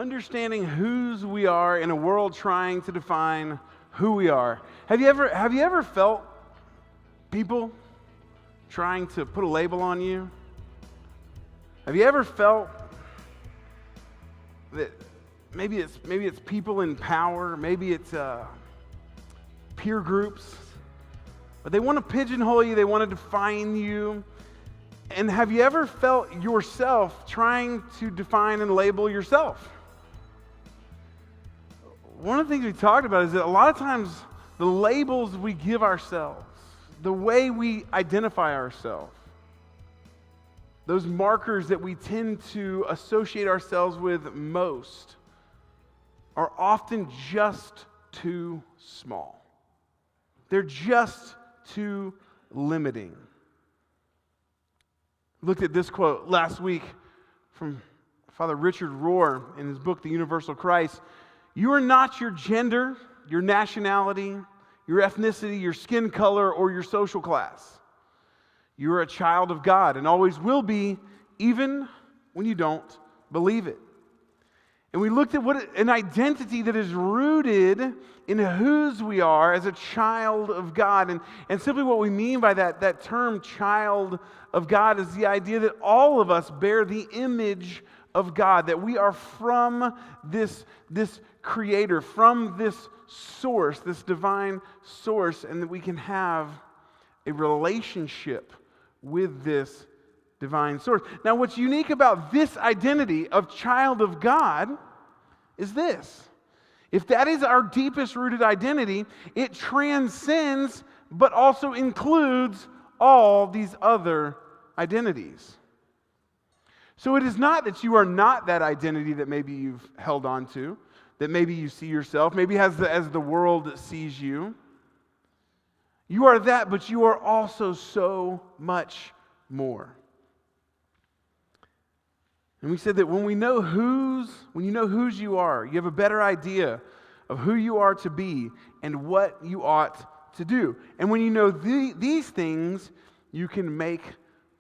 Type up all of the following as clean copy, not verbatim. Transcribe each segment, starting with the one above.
understanding whose we are in a world trying to define who we are. Have you ever felt people trying to put a label on you? Have you ever felt that maybe it's people in power, maybe it's peer groups, but they want to pigeonhole you, they want to define you? And have you ever felt yourself trying to define and label yourself? One of the things we talked about is that a lot of times the labels we give ourselves, the way we identify ourselves, those markers that we tend to associate ourselves with most are often just too small. They're just too limiting. Looked at this quote last week from Father Richard Rohr in his book, The Universal Christ. You are not your gender, your nationality, your ethnicity, your skin color, or your social class. You are a child of God and always will be, even when you don't believe it. And we looked at what an identity that is rooted in whose we are as a child of God. And simply what we mean by that term child of God is the idea that all of us bear the image of God, that we are from this creator, from this source, this divine source, and that we can have a relationship with this divine source. Now, what's unique about this identity of child of God is this. If that is our deepest rooted identity, it transcends but also includes all these other identities. So it is not that you are not that identity that maybe you've held on to, that maybe you see yourself, maybe as the world sees you. You are that, but you are also so much more. And we said that when you know whose you are, you have a better idea of who you are to be and what you ought to do. And when you know these things, you can make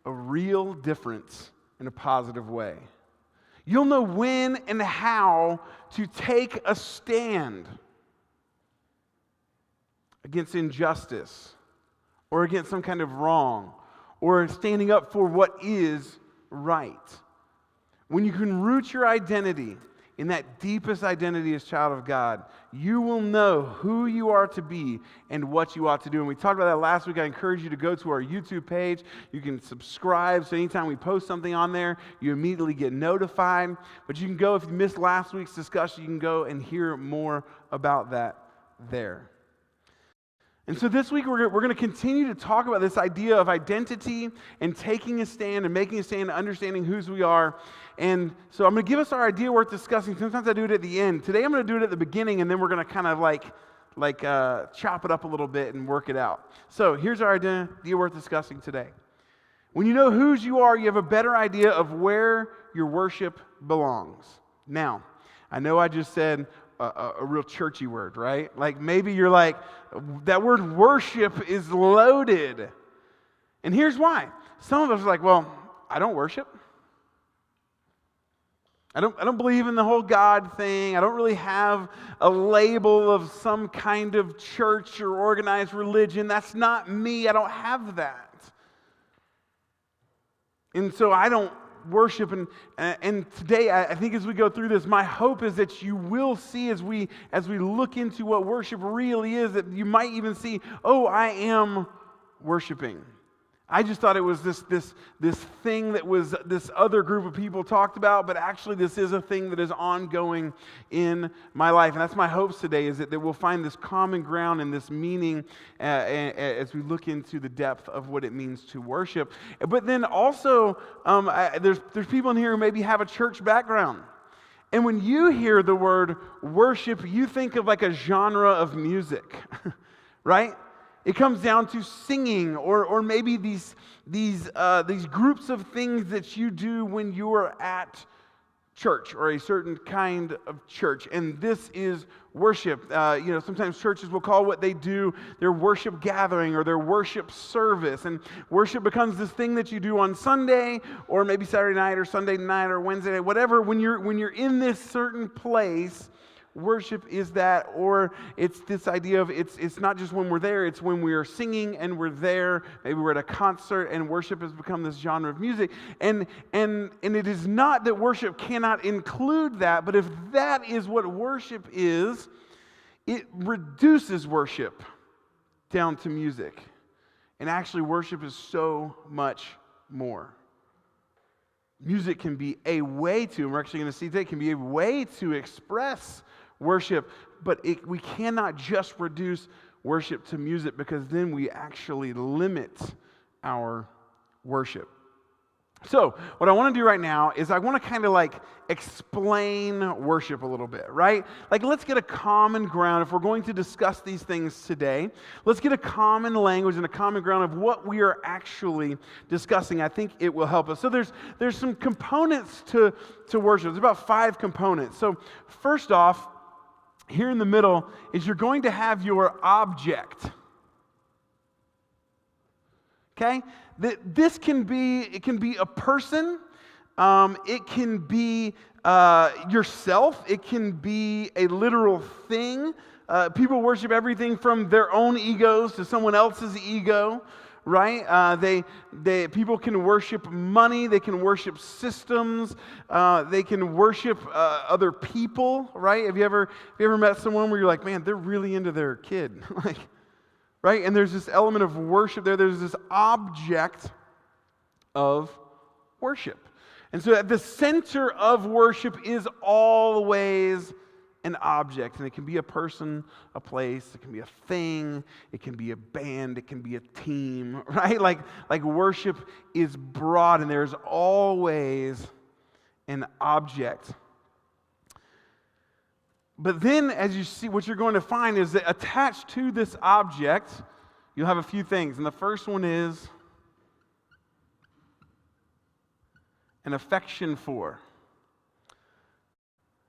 a real difference in a positive way. You'll know when and how to take a stand against injustice or against some kind of wrong or standing up for what is right. When you can root your identity in that deepest identity as child of God, you will know who you are to be and what you ought to do. And we talked about that last week. I encourage you to go to our YouTube page. You can subscribe, so anytime we post something on there, you immediately get notified. But you can go, if you missed last week's discussion, you can go and hear more about that there. And so this week we're going to continue to talk about this idea of identity and taking a stand and making a stand and understanding whose we are. And so I'm going to give us our idea worth discussing. Sometimes I do it at the end. Today I'm going to do it at the beginning, and then we're going to kind of like chop it up a little bit and work it out. So here's our idea worth discussing today. When you know whose you are, you have a better idea of where your worship belongs. Now, I know I just said a real churchy word, right? Like maybe you're like, that word worship is loaded. And here's why. Some of us are like, well, I don't worship. I don't believe in the whole God thing. I don't really have a label of some kind of church or organized religion. That's not me. I don't have that. And so I don't worship. And today, I think as we go through this, my hope is that you will see as we look into what worship really is, that you might even see, oh, I am worshiping. I just thought it was this thing that was this other group of people talked about, but actually this is a thing that is ongoing in my life. And that's my hopes today, is that we'll find this common ground and this meaning as we look into the depth of what it means to worship. But then also, there's people in here who maybe have a church background. And when you hear the word worship, you think of like a genre of music, right? It comes down to singing, or maybe these groups of things that you do when you are at church or a certain kind of church, and this is worship. Sometimes churches will call what they do their worship gathering or their worship service, and worship becomes this thing that you do on Sunday or maybe Saturday night or Sunday night or Wednesday night, whatever. When you're in this certain place, worship is that, or it's this idea of it's not just when we're there, it's when we are singing and we're there. Maybe we're at a concert and worship has become this genre of music. And it is not that worship cannot include that, but if that is what worship is, it reduces worship down to music. And actually worship is so much more. Music can be a way to, and we're actually going to see today, can be a way to express worship, but we cannot just reduce worship to music, because then we actually limit our worship. So what I want to do right now is I want to kind of like explain worship a little bit, right? Like, let's get a common ground. If we're going to discuss these things today, let's get a common language and a common ground of what we are actually discussing. I think it will help us. So there's some components to worship. There's about 5 components. So first off, here in the middle is you're going to have your object. Okay? This can be a person, it can be yourself, it can be a literal thing. People worship everything from their own egos to someone else's ego, right? People can worship money, they can worship systems, they can worship other people, right? Have you ever met someone where you're like, man, they're really into their kid, like, right? And there's this element of worship there. There's this object of worship. And so at the center of worship is always an object. And it can be a person, a place, it can be a thing, it can be a band, it can be a team, right? Like worship is broad, and there's always an object. But then, as you see, what you're going to find is that attached to this object, you'll have a few things. And the first one is an affection for.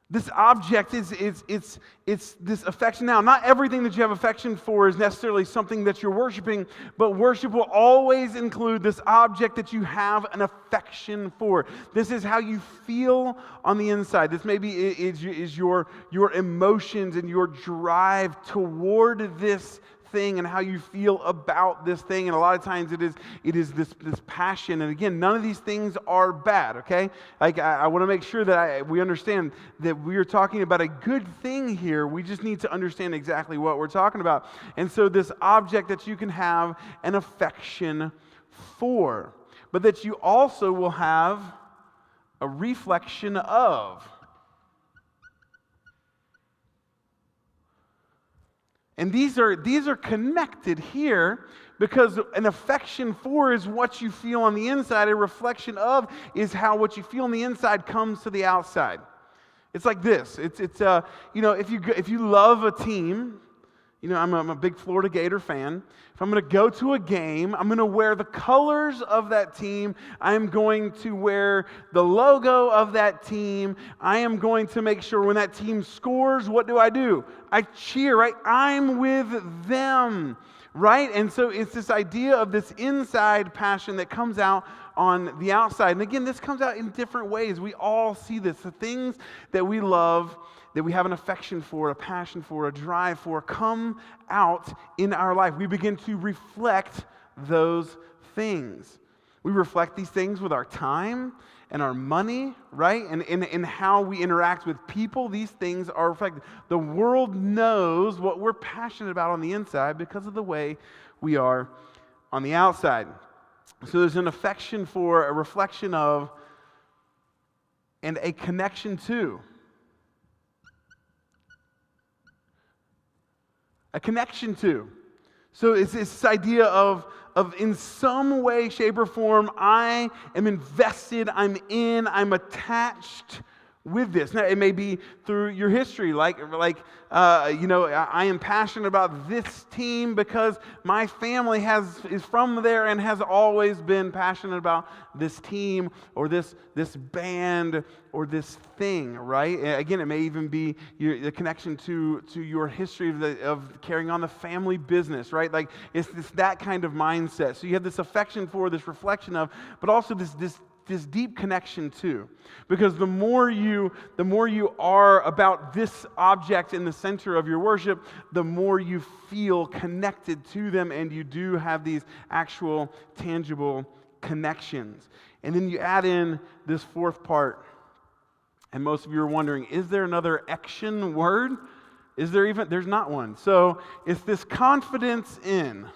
This object is this affection. Now, not everything that you have affection for is necessarily something that you're worshiping, but worship will always include this object that you have an affection for. This is how you feel on the inside. This maybe is your emotions and your drive toward this thing and how you feel about this thing. And a lot of times it is this passion. And again, none of these things are bad, okay? Like, I want to make sure that we understand that we are talking about a good thing here. We just need to understand exactly what we're talking about. And so this object that you can have an affection for, but that you also will have a reflection of. And these are connected here, because an affection for is what you feel on the inside. A reflection of is how what you feel on the inside comes to the outside. It's like this. It's if you love a team, I'm a big Florida Gator fan. If I'm going to go to a game, I'm going to wear the colors of that team. I'm going to wear the logo of that team. I am going to make sure when that team scores, what do? I cheer, right? I'm with them, right? And so it's this idea of this inside passion that comes out on the outside. And again, this comes out in different ways. We all see this. The things that we love, that we have an affection for, a passion for, a drive for, come out in our life. We begin to reflect those things. We reflect these things with our time and our money, right? And in how we interact with people, these things are reflected. The world knows what we're passionate about on the inside because of the way we are on the outside. So there's an affection for, a reflection of, and a connection to. A connection to. So it's this idea of in some way, shape, or form, I am invested, I'm attached with this. Now, it may be through your history, I am passionate about this team because my family is from there and has always been passionate about this team or this band or this thing, right? Again, it may even be the connection to your history of carrying on the family business, right? Like it's that kind of mindset. So you have this affection for, this reflection of, but also this deep connection too. Because the more you are about this object in the center of your worship, the more you feel connected to them, and you do have these actual tangible connections. And then you add in this fourth part, and most of you are wondering, is there another action word? There's not one. So it's this confidence in.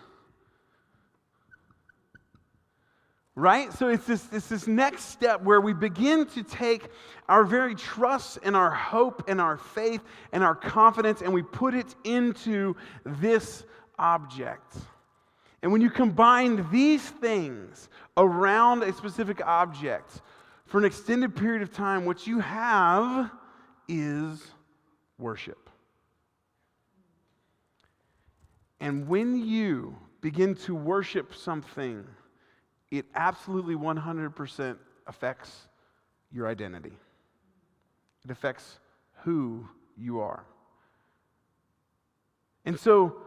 Right? So it's this next step where we begin to take our very trust and our hope and our faith and our confidence, and we put it into this object. And when you combine these things around a specific object for an extended period of time, what you have is worship. And when you begin to worship something, it absolutely 100% affects your identity. It affects who you are. And so,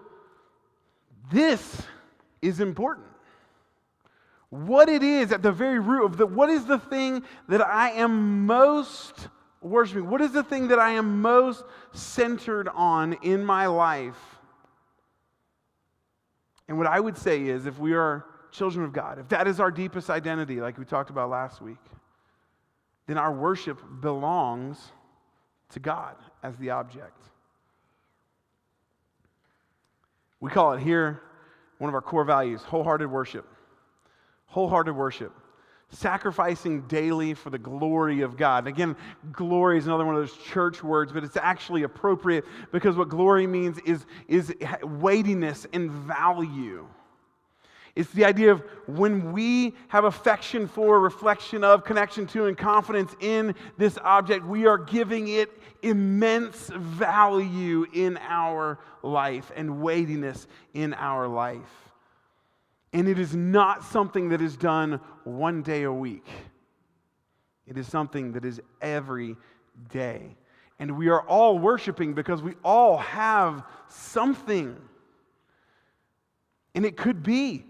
this is important. What it is at the very root of what is the thing that I am most worshiping? What is the thing that I am most centered on in my life? And what I would say is, if we are children of God, if that is our deepest identity, like we talked about last week, then our worship belongs to God as the object. We call it here, one of our core values, wholehearted worship. Wholehearted worship. Sacrificing daily for the glory of God. And again, glory is another one of those church words, but it's actually appropriate because what glory means is weightiness and value. It's the idea of when we have affection for, reflection of, connection to, and confidence in this object, we are giving it immense value in our life and weightiness in our life. And it is not something that is done one day a week. It is something that is every day. And we are all worshiping because we all have something. And it could be,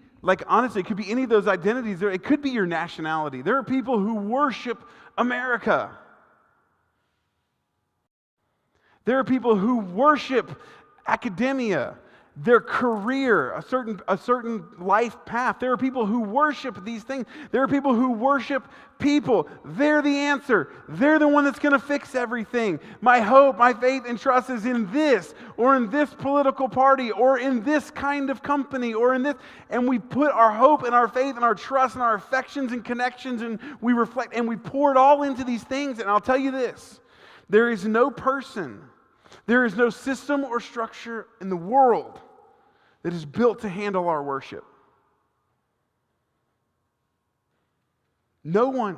honestly, it could be any of those identities. It could be your nationality. There are people who worship America. There are people who worship academia, their career, a certain life path. There are people who worship these things. There are people who worship people. They're the answer. They're the one that's going to fix everything. My hope, my faith, and trust is in this, or in this political party, or in this kind of company, or in this. And we put our hope and our faith and our trust and our affections and connections, and we reflect, and we pour it all into these things. And I'll tell you this, there is no person, there is no system or structure in the world that is built to handle our worship. No one.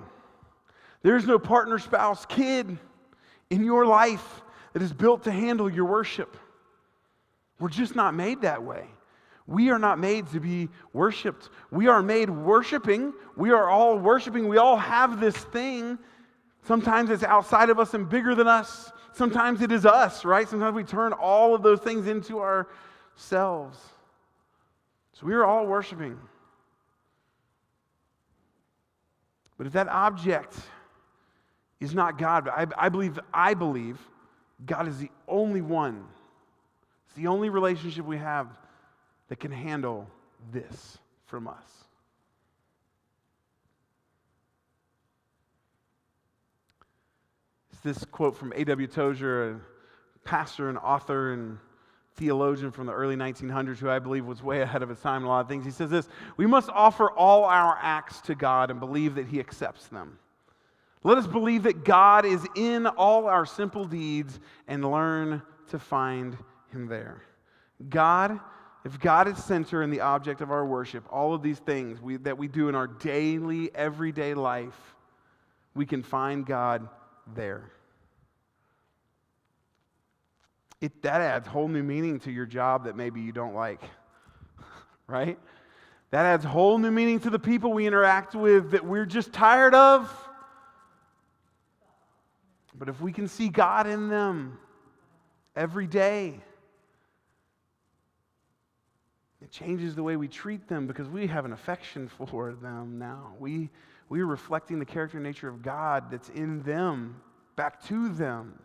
There is no partner, spouse, kid in your life that is built to handle your worship. We're just not made that way. We are not made to be worshiped. We are made worshiping. We are all worshiping. We all have this thing. Sometimes it's outside of us and bigger than us. Sometimes it is us, right? Sometimes we turn all of those things into ourselves. So we are all worshiping. But if that object is not God, I believe God is the only one. It's the only relationship we have that can handle this from us. It's this quote from A.W. Tozer, a pastor and author and theologian from the early 1900s who I believe was way ahead of his time in a lot of things. He says this: "We must offer all our acts to God and believe that He accepts them. Let us believe that God is in all our simple deeds and learn to find Him there." If God is center in the object of our worship, all of these things that we do in our daily, everyday life, we can find God there. that adds whole new meaning to your job that maybe you don't like, right? That adds whole new meaning to the people we interact with that we're just tired of. But if we can see God in them every day, it changes the way we treat them because we have an affection for them now. We are reflecting the character and nature of God that's in them back to them.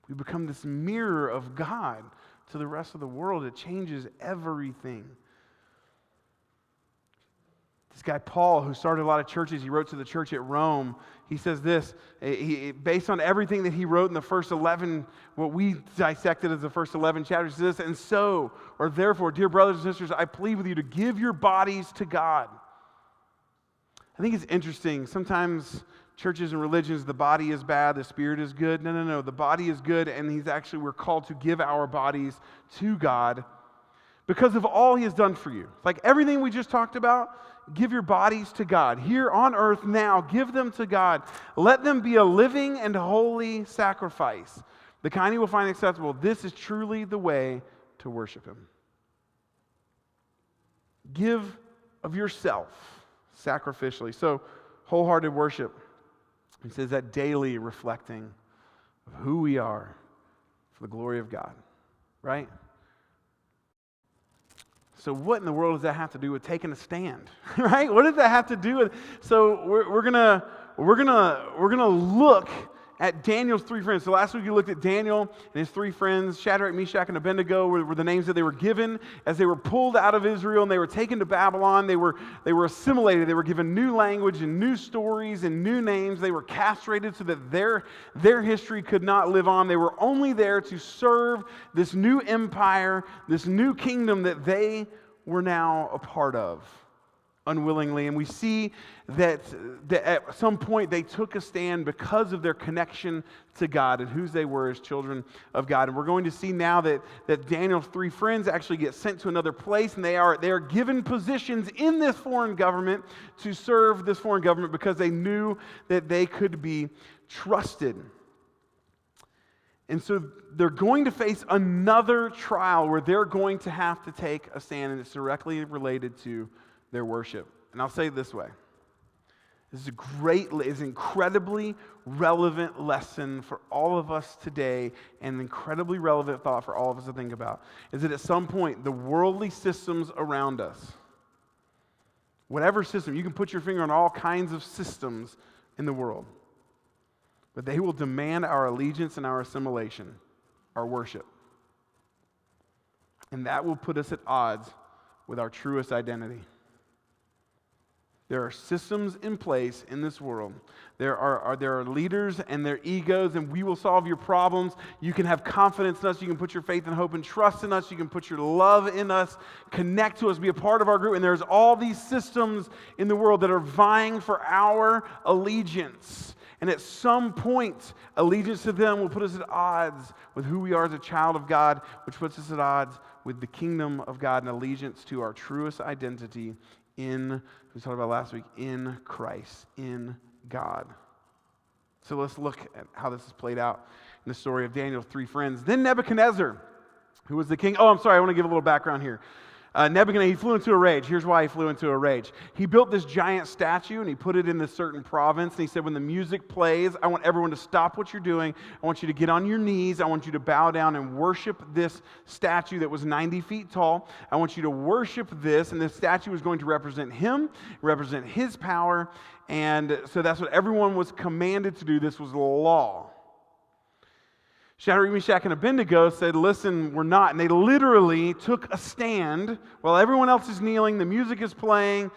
We become this mirror of God to the rest of the world. It changes everything. This guy Paul, who started a lot of churches, he wrote to the church at Rome. He says this, based on everything that he wrote in the first 11, what we dissected as the first 11 chapters, he says this, and so, or therefore, dear brothers and sisters, I plead with you to give your bodies to God. I think it's interesting. Sometimes churches and religions, the body is bad, the spirit is good. No. The body is good, and we're called to give our bodies to God because of all He has done for you. Like everything we just talked about, give your bodies to God. Here on earth now, give them to God. Let them be a living and holy sacrifice, the kind He will find acceptable. This is truly the way to worship Him. Give of yourself sacrificially. So, wholehearted worship. He says that daily reflecting of who we are for the glory of God, right? So what in the world does that have to do with taking a stand, right? What does that have to do with? So we're gonna look at Daniel's three friends. So last week we looked at Daniel and his three friends, Shadrach, Meshach, and Abednego were the names that they were given as they were pulled out of Israel and they were taken to Babylon. They were assimilated. They were given new language and new stories and new names. They were castrated so that their history could not live on. They were only there to serve this new empire, this new kingdom that they were now a part of. Unwillingly, and we see that at some point they took a stand because of their connection to God and whose they were as children of God. And we're going to see now that Daniel's three friends actually get sent to another place, and they are given positions in this foreign government to serve this foreign government because they knew that they could be trusted. And so they're going to face another trial where they're going to have to take a stand, and it's directly related to their worship. And I'll say it this way. This is an incredibly relevant lesson for all of us today, and an incredibly relevant thought for all of us to think about, is that at some point, the worldly systems around us, whatever system, you can put your finger on all kinds of systems in the world, but they will demand our allegiance and our assimilation, our worship. And that will put us at odds with our truest identity. There are systems in place in this world. There are leaders and their egos, and we will solve your problems. You can have confidence in us. You can put your faith and hope and trust in us. You can put your love in us, connect to us, be a part of our group. And there's all these systems in the world that are vying for our allegiance. And at some point, allegiance to them will put us at odds with who we are as a child of God, which puts us at odds with the kingdom of God and allegiance to our truest identity in, we talked about last week, in Christ, in God. So let's look at how this is played out in the story of Daniel's three friends. Then Nebuchadnezzar, who was the king. Oh, I'm sorry, I want to give a little background here. Nebuchadnezzar, he flew into a rage. Here's why he flew into a rage. He built this giant statue and he put it in this certain province. And he said, when the music plays, I want everyone to stop what you're doing. I want you to get on your knees. I want you to bow down and worship this statue that was 90 feet tall. I want you to worship this. And this statue was going to represent him, represent his power. And so that's what everyone was commanded to do. This was law. Shadrach, Meshach, and Abednego said, listen, we're not. And they literally took a stand while everyone else is kneeling, the music is playing,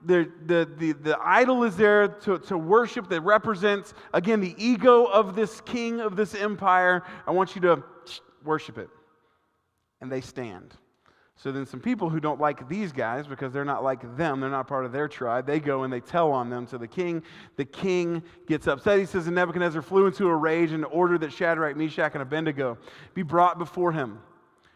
the idol is there to worship that represents, again, the ego of this king of this empire. I want you to worship it. And they stand. So then some people who don't like these guys because they're not like them, they're not part of their tribe, they go and they tell on them to the king. The king gets upset. He says, and Nebuchadnezzar flew into a rage and ordered that Shadrach, Meshach, and Abednego be brought before him.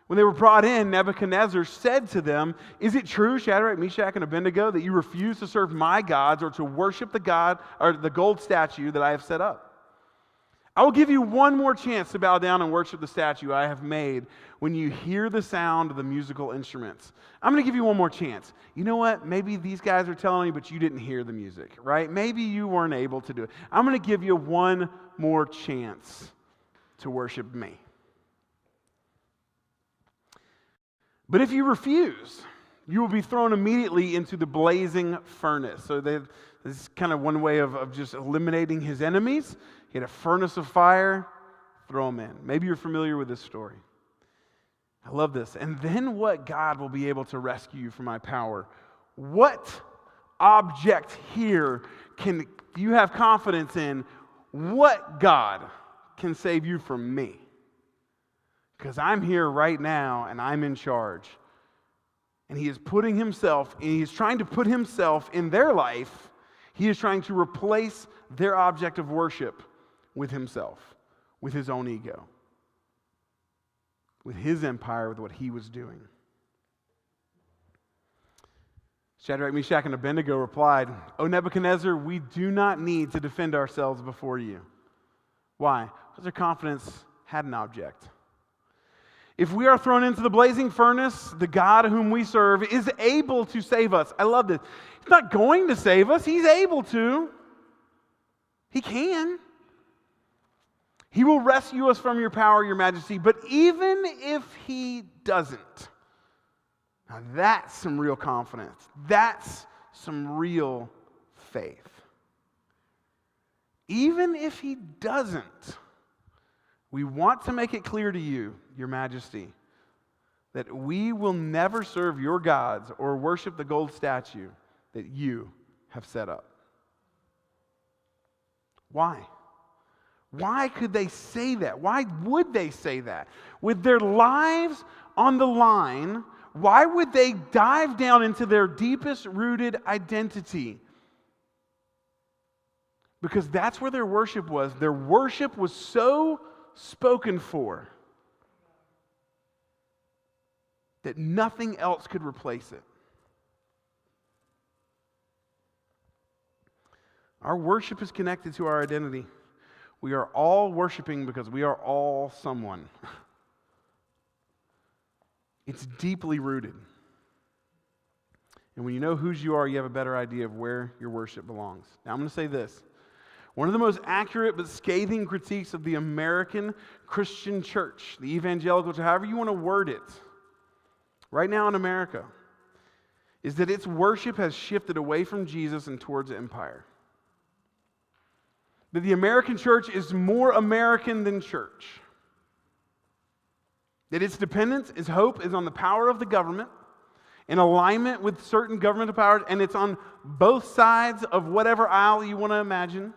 When they were brought in, Nebuchadnezzar said to them, is it true, Shadrach, Meshach, and Abednego, that you refuse to serve my gods or to worship the God or the gold statue that I have set up? I will give you one more chance to bow down and worship the statue I have made when you hear the sound of the musical instruments. I'm going to give you one more chance. You know what? Maybe these guys are telling you, but you didn't hear the music, right? Maybe you weren't able to do it. I'm going to give you one more chance to worship me. But if you refuse, you will be thrown immediately into the blazing furnace. So this is kind of one way of just eliminating his enemies. He had a furnace of fire, throw him in. Maybe you're familiar with this story. I love this. And then what God will be able to rescue you from my power? What object here can you have confidence in? What God can save you from me? Because I'm here right now and I'm in charge. And he is putting himself, and he is trying to put himself in their life. He is trying to replace their object of worship with himself, with his own ego, with his empire, with what he was doing. Shadrach, Meshach, and Abednego replied, "O Nebuchadnezzar, we do not need to defend ourselves before you." Why? Because their confidence had an object. If we are thrown into the blazing furnace, the God whom we serve is able to save us. I love this. He's not going to save us. He's able to. He can. He will rescue us from your power, your majesty. But even if he doesn't, now that's some real confidence. That's some real faith. Even if he doesn't, we want to make it clear to you, your majesty, that we will never serve your gods or worship the gold statue that you have set up. Why? Why could they say that? Why would they say that? With their lives on the line, why would they dive down into their deepest rooted identity? Because that's where their worship was. Their worship was so spoken for that nothing else could replace it. Our worship is connected to our identity. We are all worshiping because we are all someone. It's deeply rooted. And when you know whose you are, you have a better idea of where your worship belongs. Now I'm going to say this. One of the most accurate but scathing critiques of the American Christian church, the evangelical church, however you want to word it, right now in America, is that its worship has shifted away from Jesus and towards empire. That the American church is more American than church. That its dependence, its hope is on the power of the government, in alignment with certain governmental powers, and it's on both sides of whatever aisle you want to imagine.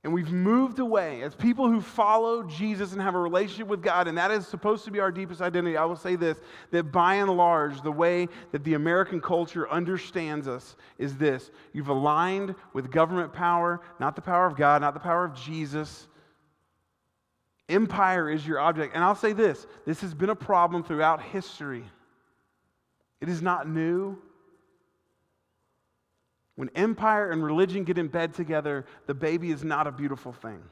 And we've moved away as people who follow Jesus and have a relationship with God, and that is supposed to be our deepest identity. I will say this, that by and large, the way that the American culture understands us is this. You've aligned with government power, not the power of God, not the power of Jesus. Empire is your object. And I'll say this has been a problem throughout history. It is not new. When empire and religion get in bed together, the baby is not a beautiful thing.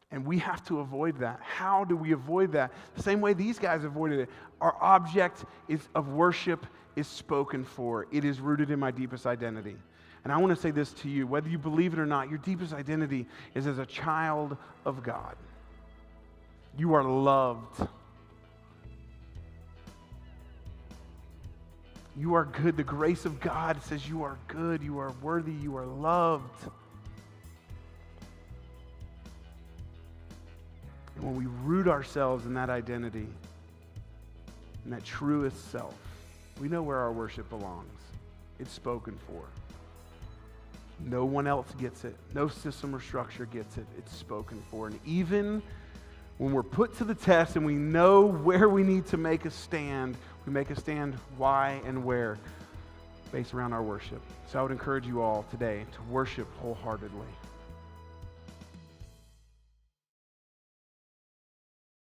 And we have to avoid that. How do we avoid that? The same way these guys avoided it. Our object of worship is spoken for. It is rooted in my deepest identity. And I want to say this to you, whether you believe it or not, your deepest identity is as a child of God. You are loved. You are good. The grace of God says you are good, you are worthy, you are loved. And when we root ourselves in that identity, in that truest self, we know where our worship belongs. It's spoken for. No one else gets it. No system or structure gets it. It's spoken for. And even when we're put to the test and we know where we need to make a stand, we make a stand why and where based around our worship. So I would encourage you all today to worship wholeheartedly.